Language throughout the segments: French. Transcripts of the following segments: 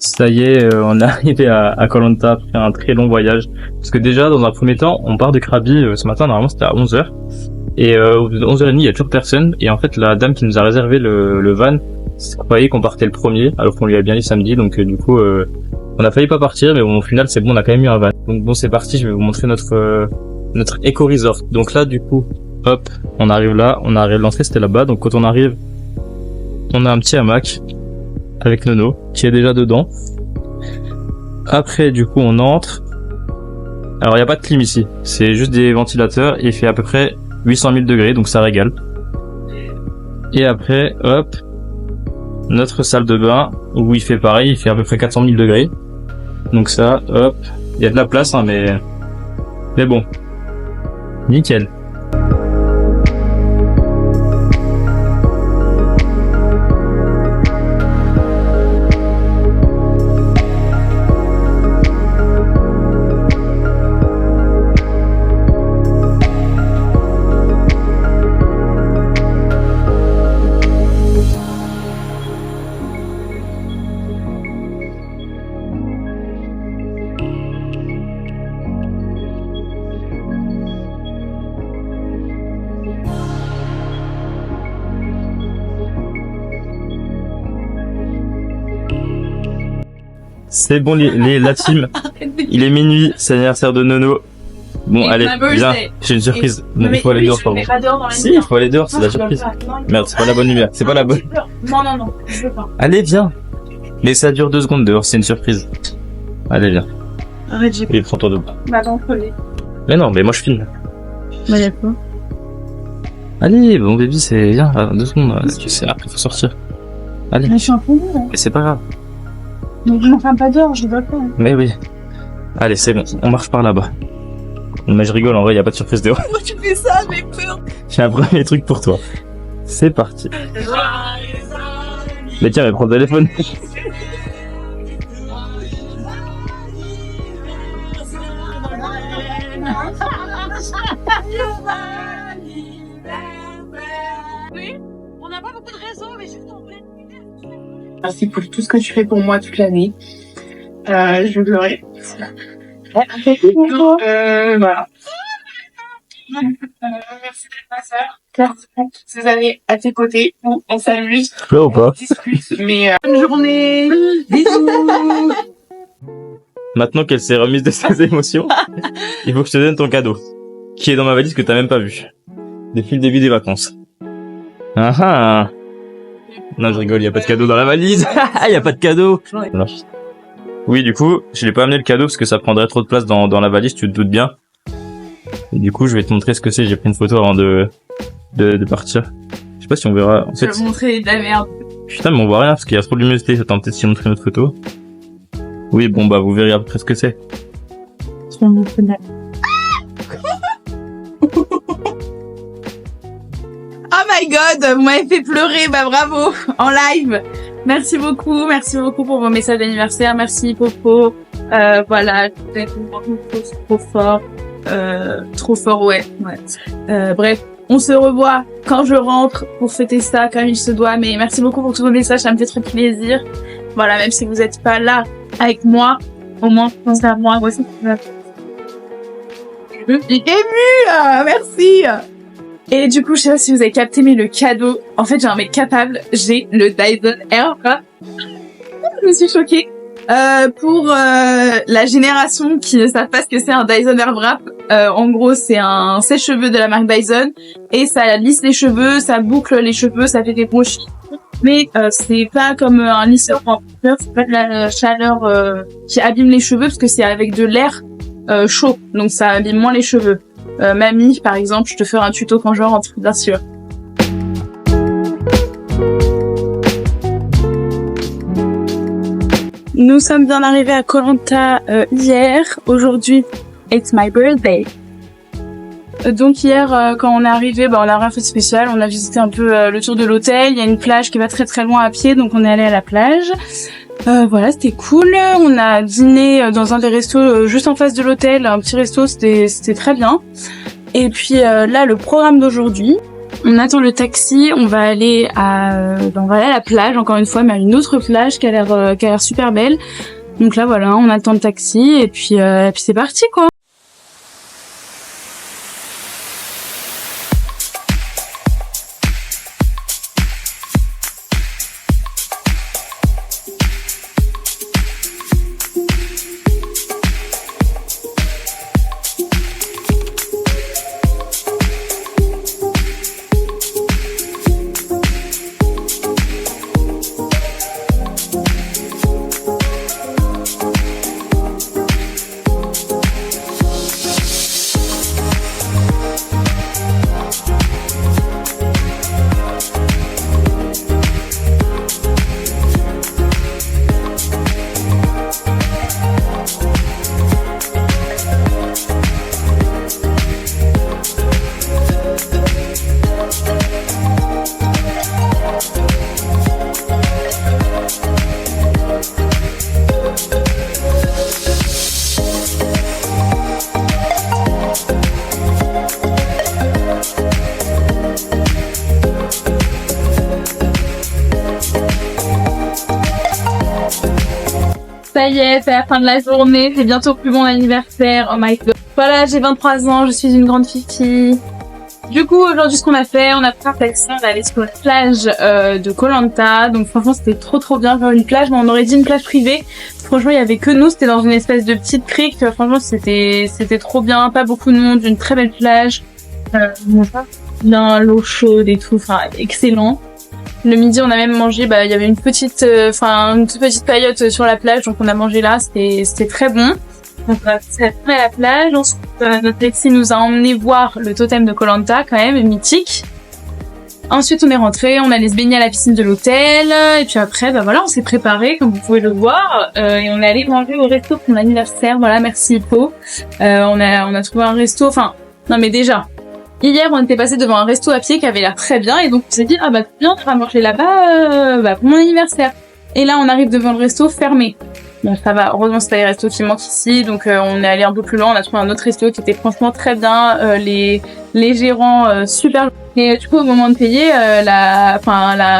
Ça y est, on est arrivé à Koh Lanta après un très long voyage. Parce que déjà, dans un premier temps, on part de Krabi ce matin, normalement c'était à 11h. Et 11h30, il y a toujours personne. Et en fait, la dame qui nous a réservé le van croyait qu'on partait le premier, alors qu'on lui a bien dit samedi. Donc du coup, on a failli pas partir, mais bon, au final, c'est bon, on a quand même eu un van. Donc bon, c'est parti, je vais vous montrer notre éco-resort. Donc là, du coup, hop, on arrive là. L'entrée, c'était là-bas. Donc quand on arrive, on a un petit hamac avec Nono qui est déjà dedans. Après, du coup, on entre. Alors, il y a pas de clim ici. C'est juste des ventilateurs et il fait à peu près 800 000 degrés, donc ça régale. Et après, hop, notre salle de bain où il fait pareil, il fait à peu près 400 000 degrés. Donc ça, hop, il y a de la place, hein, mais bon, nickel. C'est bon la team, il est minuit, c'est l'anniversaire de Nono. Bon, allez, viens, j'ai une surprise. Non, il faut aller dehors, pardon. Si, il faut aller dehors, c'est la surprise. Merde, c'est pas la bonne lumière, c'est pas la bonne. Non, je veux pas. Allez, viens. Mais ça dure 2 secondes dehors, c'est une surprise. Allez, viens. Arrête, j'ai Oui, prends-toi de. Bah, non, collé. Mais non, mais moi je filme. Bah, y'a quoi? Allez, bon baby, c'est, viens, 2 secondes, tu sais, après faut sortir. Allez. Mais je suis un peu lourd, hein. Mais c'est pas grave. Donc, je m'enferme pas dehors, je vois pas. Hein. Mais oui. Allez, c'est bon, on marche par là-bas. Mais je rigole, en vrai, y a pas de surprise dehors. Pourquoi tu fais ça, mais peur? J'ai un premier truc pour toi. C'est parti. Mais tiens, mais prends le téléphone. Oui, on n'a pas beaucoup de réseaux, mais juste en pleine. Merci pour tout ce que tu fais pour moi toute l'année. Je vais pleurer. Voilà. Merci d'être ma sœur. Merci pour toutes ces années à tes côtés où on s'amuse, Là ou pas? on discute. Mais bonne journée. Bisous. Maintenant qu'elle s'est remise de ses émotions, il faut que je te donne ton cadeau. Qui est dans ma valise que t'as même pas vu. Depuis le début des vacances. Ah ah. Non, je rigole, y a pas de cadeau dans la valise. Y a pas de cadeau. Voilà. Oui, du coup, je l'ai pas amené le cadeau parce que ça prendrait trop de place dans la valise, tu te doutes bien. Et du coup, je vais te montrer ce que c'est. J'ai pris une photo avant de partir. Je sais pas si on verra. En Je fait, vais montrer de la merde. putain, mais on voit rien parce qu'il y a trop de luminosité. Attends, peut-être si on montrer notre photo. Oui, bon, bah, vous verrez à peu près ce que c'est. Je vais montrer de la... Oh my god, vous m'avez fait pleurer, bah bravo, en live. Merci beaucoup pour vos messages d'anniversaire, merci Popo. Voilà, vous êtes trop fort, ouais. Bref, on se revoit quand je rentre pour fêter ça comme il se doit, mais merci beaucoup pour tous vos messages, ça me fait très plaisir. Voilà, même si vous n'êtes pas là avec moi, au moins pensez à moi aussi. Je suis émue, merci. Et du coup, je sais pas si vous avez capté, mais le cadeau, en fait, j'ai un mec capable, j'ai le Dyson Airwrap. Je me suis choquée. Pour la génération qui ne savent pas ce que c'est un Dyson Airwrap, en gros, c'est un sèche-cheveux de la marque Dyson, et ça lisse les cheveux, ça boucle les cheveux, ça fait des brochies. Mais c'est pas comme un lisseur en vapeur, c'est pas de la chaleur qui abîme les cheveux, parce que c'est avec de l'air chaud, donc ça abîme moins les cheveux. Mamie, par exemple, je te ferai un tuto quand je rentre, bien sûr. Nous sommes bien arrivés à Koh Lanta hier. Aujourd'hui, it's my birthday. Donc hier, quand on est arrivé, on a rien fait de spécial. On a visité un peu le tour de l'hôtel. Il y a une plage qui va très très loin à pied, donc on est allé à la plage. Voilà, c'était cool. On a dîné dans un des restos juste en face de l'hôtel, un petit resto, c'était très bien. Et puis là, le programme d'aujourd'hui, On attend le taxi, on va aller à la plage, encore une fois, mais à une autre plage qui a l'air super belle. Donc là, voilà, on attend le taxi et puis c'est parti, quoi. Ça y est, c'est la fin de la journée, c'est bientôt plus mon anniversaire, oh my god. Voilà, j'ai 23 ans, je suis une grande fifi. Du coup, aujourd'hui, ce qu'on a fait, on a pris un taxi, on est allé sur la plage de Koh Lanta. Donc franchement, c'était trop bien faire une plage, mais on aurait dit une plage privée. Franchement, il y avait que nous, c'était dans une espèce de petite crique. Franchement, c'était trop bien, pas beaucoup de monde, une très belle plage. Bien l'eau chaude et tout, enfin excellent. Le midi, on a même mangé, il y avait une toute petite paillote sur la plage, donc on a mangé là, c'était très bon. Donc on a fait à la plage. Ensuite, notre taxi nous a emmené voir le totem de Koh Lanta, quand même, mythique. Ensuite, on est rentré, on allait se baigner à la piscine de l'hôtel, et puis après, voilà, on s'est préparé, comme vous pouvez le voir, et on est allé manger au resto pour mon anniversaire. Voilà, merci Hippo. On a trouvé un resto, non mais déjà. Hier, on était passé devant un resto à pied qui avait l'air très bien, et donc on s'est dit, bien, on va manger là-bas, pour mon anniversaire. Et là, on arrive devant le resto fermé. Bon, ça va, heureusement, c'est pas les restos qui manquent ici, donc on est allé un peu plus loin, on a trouvé un autre resto qui était franchement très bien, les gérants super. Et du coup, au moment de payer, la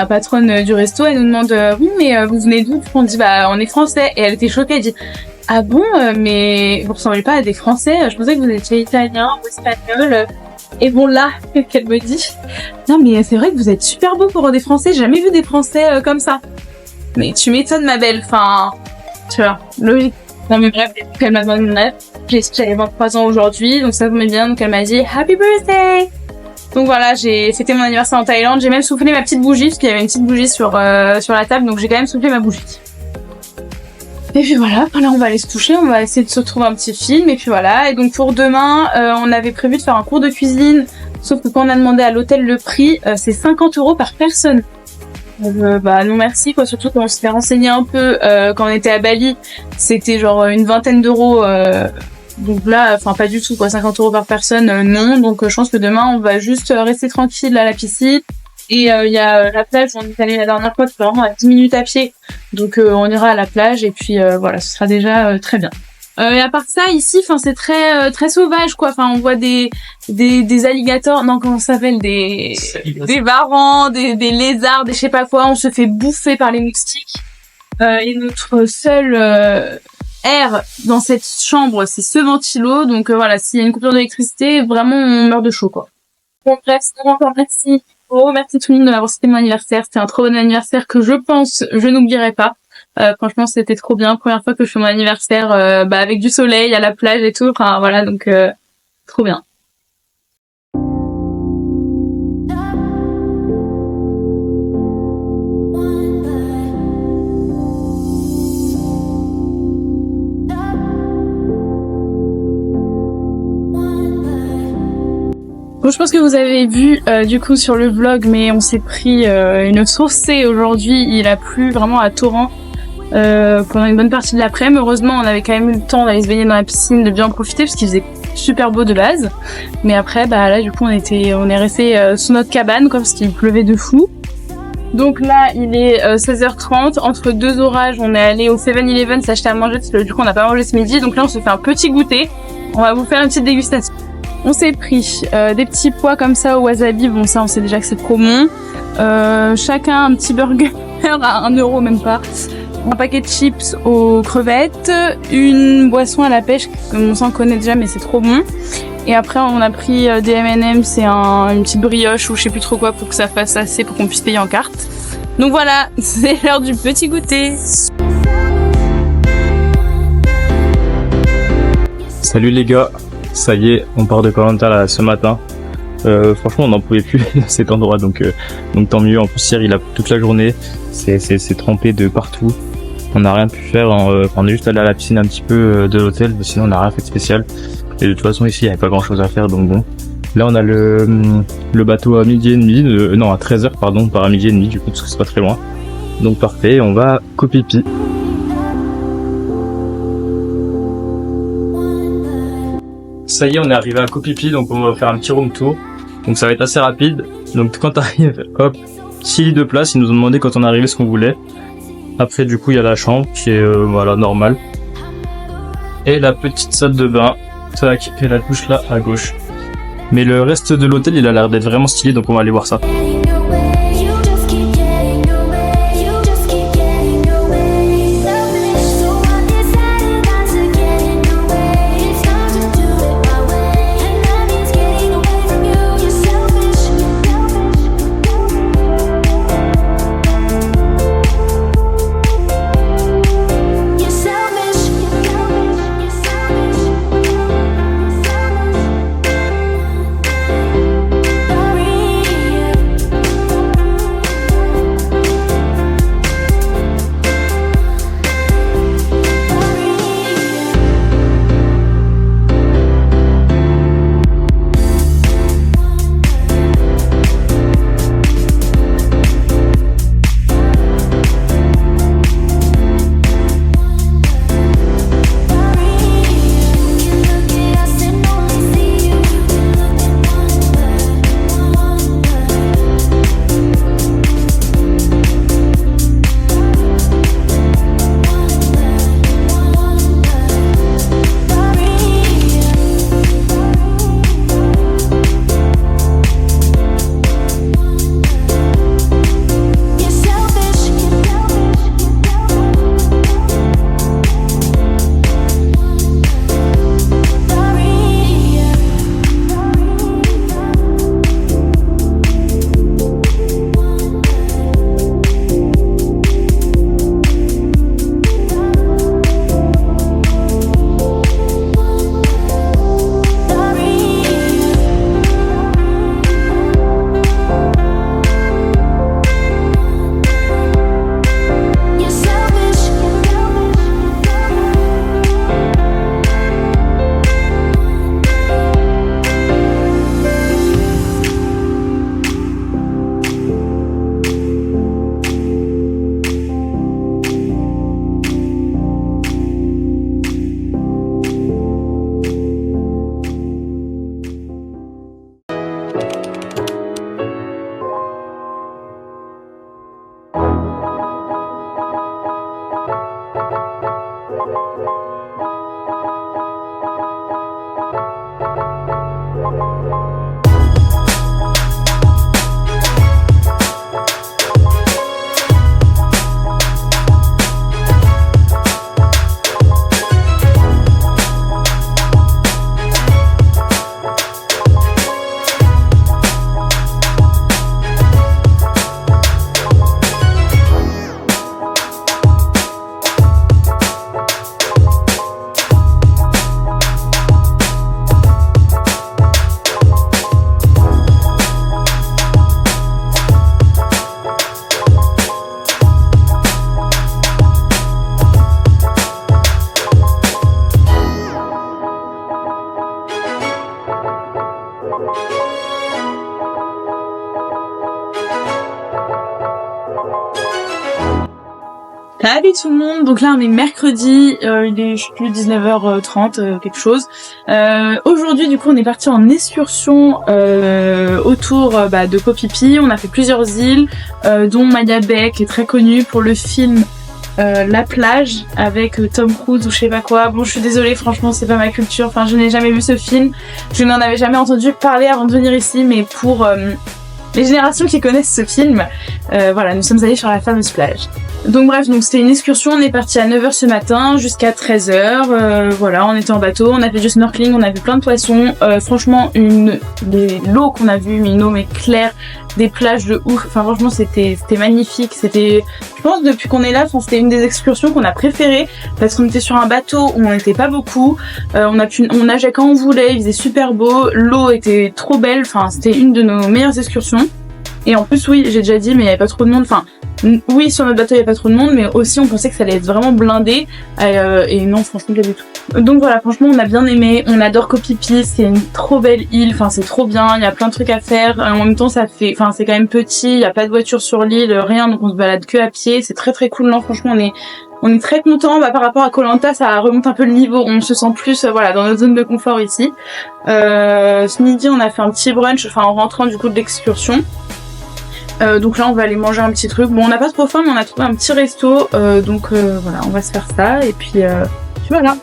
patronne du resto, elle nous demande, oui, mais vous venez d'où? On dit, on est français, et elle était choquée, elle dit, ah bon, mais vous ressemblez pas à des Français, je pensais que vous étiez italien ou espagnol. Et bon là, qu'elle me dit, non mais c'est vrai que vous êtes super beau pour des Français, j'ai jamais vu des Français comme ça. Mais tu m'étonnes ma belle, tu vois, logique. Non mais bref, elle m'a demandé mon âge, j'avais 23 ans aujourd'hui, donc ça tombe bien, donc elle m'a dit Happy Birthday. Donc voilà, j'ai fêté mon anniversaire en Thaïlande, j'ai même soufflé ma petite bougie, parce qu'il y avait une petite bougie sur la table, donc j'ai quand même soufflé ma bougie. Et puis voilà, là on va aller se coucher, on va essayer de se trouver un petit film, et puis voilà. Et donc pour demain, on avait prévu de faire un cours de cuisine, sauf que quand on a demandé à l'hôtel le prix, c'est 50 € par personne. Non merci quoi, surtout quand on s'est fait renseigner un peu, quand on était à Bali, c'était genre une vingtaine d'euros, donc là, pas du tout quoi, 50 € par personne, non. Donc je pense que demain on va juste rester tranquille à la piscine. Et il y a la plage où on est allé la dernière fois, c'est vraiment à 10 minutes à pied. Donc on ira à la plage et puis voilà, ce sera déjà très bien. Et à part ça, ici, c'est très sauvage quoi. On voit des alligators, non comment ça s'appelle, des varans, des lézards, des je sais pas quoi. On se fait bouffer par les moustiques. Et notre seul air dans cette chambre, c'est ce ventilo. Donc voilà, s'il y a une coupure d'électricité, vraiment on meurt de chaud quoi. Bon bref, encore merci. Merci tout le monde de m'avoir cité mon anniversaire. C'était un trop bon anniversaire que je pense je n'oublierai pas. Franchement, c'était trop bien. Première fois que je fais mon anniversaire avec du soleil, à la plage et tout. Voilà, donc trop bien. Bon, je pense que vous avez vu du coup sur le vlog, mais on s'est pris une saucée aujourd'hui. Il a plu vraiment à torrent pendant une bonne partie de l'après-midi. Heureusement, on avait quand même eu le temps d'aller se baigner dans la piscine, de bien en profiter parce qu'il faisait super beau de base. Mais après, là du coup, on est resté sous notre cabane quoi, parce qu'il pleuvait de fou. Donc là, il est 16h30. Entre deux orages, on est allé au 7-Eleven s'acheter à manger parce que du coup, on n'a pas mangé ce midi. Donc là, on se fait un petit goûter. On va vous faire une petite dégustation. On s'est pris des petits pois comme ça au wasabi, bon ça on sait déjà que c'est trop bon. Chacun un petit burger à 1 euro même pas. Un paquet de chips aux crevettes, une boisson à la pêche que on s'en connaît déjà mais c'est trop bon. Et après on a pris des M&M's, c'est une petite brioche ou je sais plus trop quoi pour que ça fasse assez pour qu'on puisse payer en carte. Donc voilà, c'est l'heure du petit goûter. Salut les gars, ça y est, on part de Koh-Lanta là ce matin. Franchement on n'en pouvait plus de cet endroit donc tant mieux. En plus hier il a plu toute la journée, c'est trempé de partout. On n'a rien pu faire, on est juste allé à la piscine un petit peu de l'hôtel, mais sinon on n'a rien fait de spécial. Et de toute façon ici il n'y avait pas grand chose à faire donc bon. Là on a le bateau à 12h30, non à 13h pardon, par à 12h30 du coup parce que c'est pas très loin. Donc parfait, on va Koh Phi Phi. Ça y est, on est arrivé à Koh Phi Phi, donc on va faire un petit room tour. Donc ça va être assez rapide. Donc quand t'arrives, hop, 6 lits de place, ils nous ont demandé quand on est arrivé ce qu'on voulait. Après du coup il y a la chambre qui est voilà normale. Et la petite salle de bain, tac, et la douche là à gauche. Mais le reste de l'hôtel il a l'air d'être vraiment stylé, donc on va aller voir ça. Salut tout le monde, donc là on est mercredi, il est je sais plus 19h30 quelque chose. Aujourd'hui du coup on est parti en excursion autour de Koh Phi Phi. On a fait plusieurs îles dont Maya Bay qui est très connue pour le film la plage avec Tom Cruise ou je sais pas quoi. Bon, je suis désolée, franchement, c'est pas ma culture. Enfin, je n'ai jamais vu ce film. Je n'en avais jamais entendu parler avant de venir ici, mais pour les générations qui connaissent ce film, voilà, nous sommes allés sur la fameuse plage. Donc bref, donc c'était une excursion, on est parti à 9h ce matin jusqu'à 13h, voilà, on était en bateau, on a fait du snorkeling, on a vu plein de poissons, franchement l'eau qu'on a vue, une eau mais claire, des plages de ouf, enfin franchement c'était magnifique, c'était, je pense depuis qu'on est là, c'était une des excursions qu'on a préférées, parce qu'on était sur un bateau où on n'était pas beaucoup, on nageait quand on voulait, il faisait super beau, l'eau était trop belle, enfin c'était une de nos meilleures excursions. Et en plus, oui, j'ai déjà dit, mais il n'y avait pas trop de monde. Enfin, oui, sur notre bateau, il n'y a pas trop de monde, mais aussi, on pensait que ça allait être vraiment blindé. Et non, franchement, pas du tout. Donc voilà, franchement, on a bien aimé. On adore Koh Phi Phi. C'est une trop belle île. Enfin, c'est trop bien. Il y a plein de trucs à faire. En même temps, c'est quand même petit. Il n'y a pas de voiture sur l'île, rien. Donc, on se balade que à pied. C'est très, très cool. Non, franchement, on est très content. Par rapport à Koh Lanta, ça remonte un peu le niveau. On se sent plus, voilà, dans notre zone de confort ici. Ce midi, on a fait un petit brunch, en rentrant du coup de l'excursion. Donc là on va aller manger un petit truc. Bon, on n'a pas trop faim mais on a trouvé un petit resto, donc voilà, on va se faire ça et puis voilà.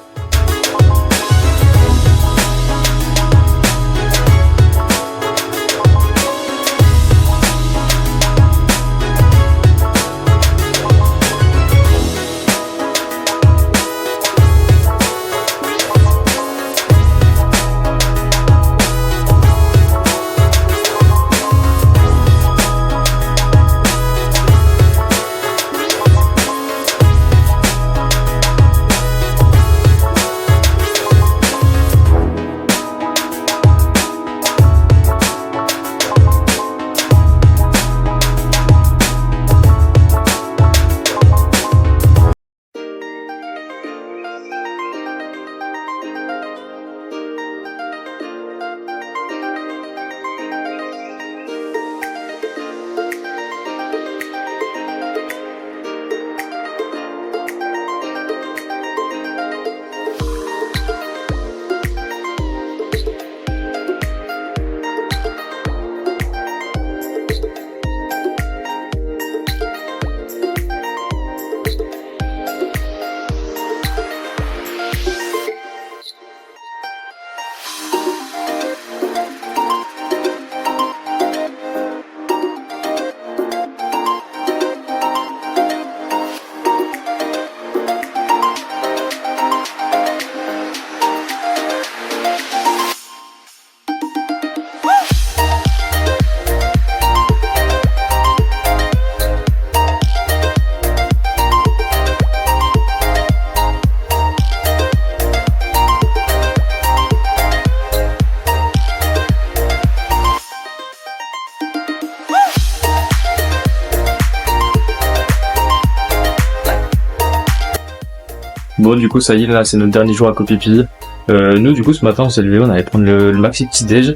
Bon, du coup, ça y est, là, c'est notre dernier jour à Koh Phi Phi. Nous, du coup, ce matin, on s'est levé, on allait prendre le maxi petit déj.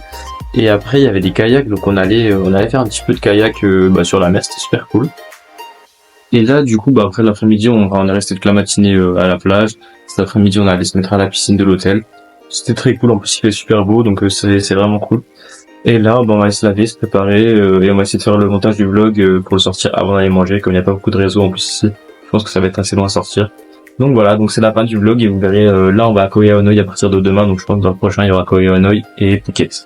Et après, il y avait des kayaks, donc on allait faire un petit peu de kayak sur la mer, c'était super cool. Et là, du coup, après l'après-midi, on est resté toute la matinée à la plage. Cet après-midi, on allait se mettre à la piscine de l'hôtel. C'était très cool, en plus, il fait super beau, donc c'est vraiment cool. Et là, on va aller se laver, se préparer, et on va essayer de faire le montage du vlog pour le sortir avant d'aller manger, comme il n'y a pas beaucoup de réseau en plus ici. Je pense que ça va être assez loin à sortir. Donc voilà, donc c'est la fin du vlog et vous verrez, là on va à Koh Hei Hanoi à partir de demain, donc je pense que dans le prochain il y aura Koh Hei Hanoi et Phuket.